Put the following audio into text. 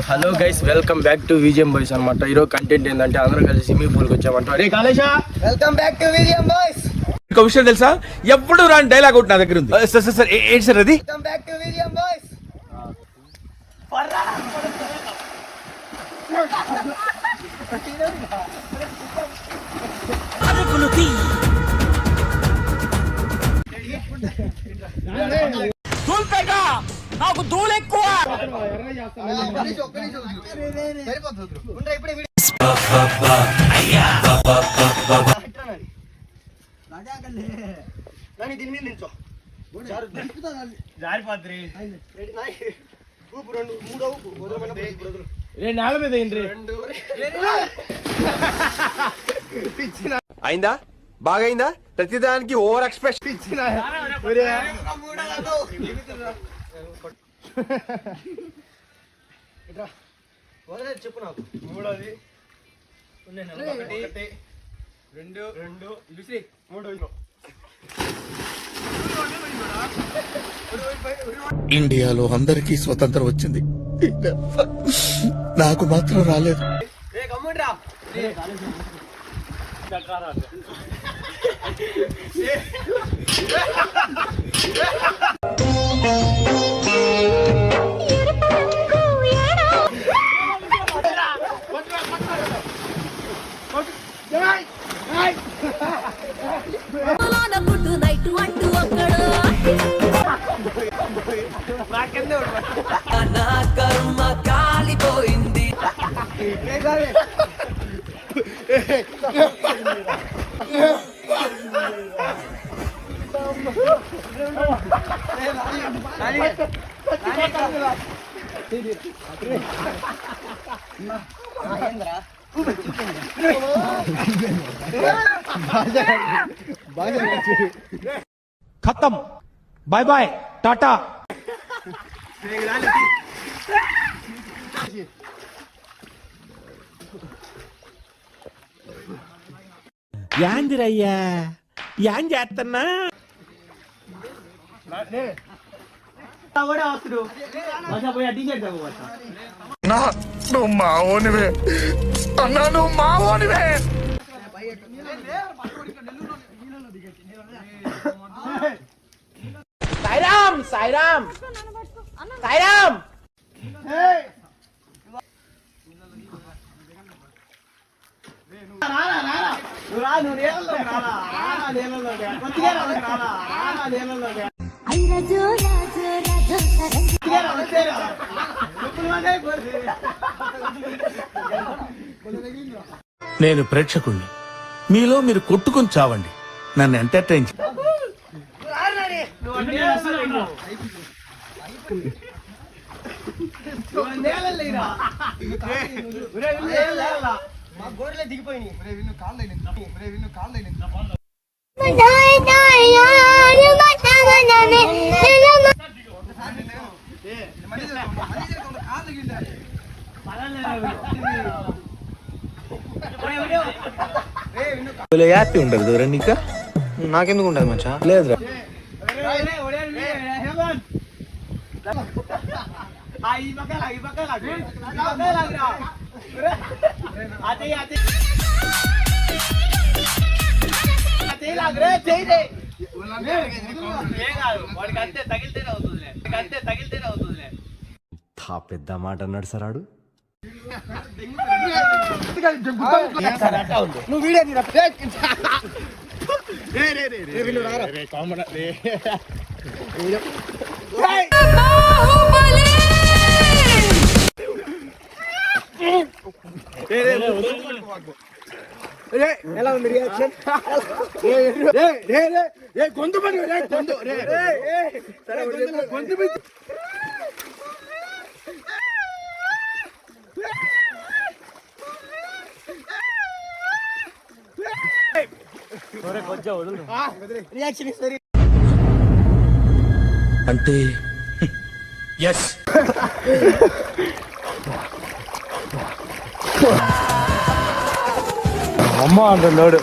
Hello guys, welcome back to VGM boys అనమాట. ఈరోజు content ఏంటంటే అందరం కలిసి స్విమ్మింగ్ పూల్కి వచ్చామంట. అరే Kalesha, welcome back to VGM boys. ఒక విషయం తెలుసా, ఎప్పుడు రాని డైలాగ్ ఒకటి నా దగ్గర ఉంది. సార్ సార్ ఏంటి సార్ అది? Welcome back to VGM boys. నాకు దూలు ఎక్కువ. అయిందా? బాగైందా? ప్రతిదానికి ఓవర్ ఎక్స్ప్రెషన్. చెప్పు నాకు. మూడోది ఒకటి రెండు మూడు. ఇండియాలో అందరికీ స్వతంత్రం వచ్చింది, నాకు మాత్రం రాలేదు. నా కర్మ కాలిపోయింది. ఖతం, బాయ్ బాయ్, టాటా. యాందిరయ్యా, యాం చేస్తున్నా? నువ్వు మావోనివే అన్నా, నువ్వు మావోనివే. సాయిరామ్ సాయిరామ్ సాయిరామ్. నేను ప్రేక్షకుణ్ణి, మీలో మీరు కొట్టుకొని చావండి, నన్ను ఎంటర్టైన్ దిగిపోయినాయి. హ్యాపీ ఉండదు కదరా నీకా? నాకెందుకు ఉంటుంది మచ్చా? లేదురా. పెద్ద మాట అన్నాడు సార్ ఆడు. నువ్వు వీడియో ఎలా ఉంది రియాక్షన్? గొంతు రియాక్షన్ ఇస్తారు అంటే ఎస్. అమ్మ అంటున్నాడు.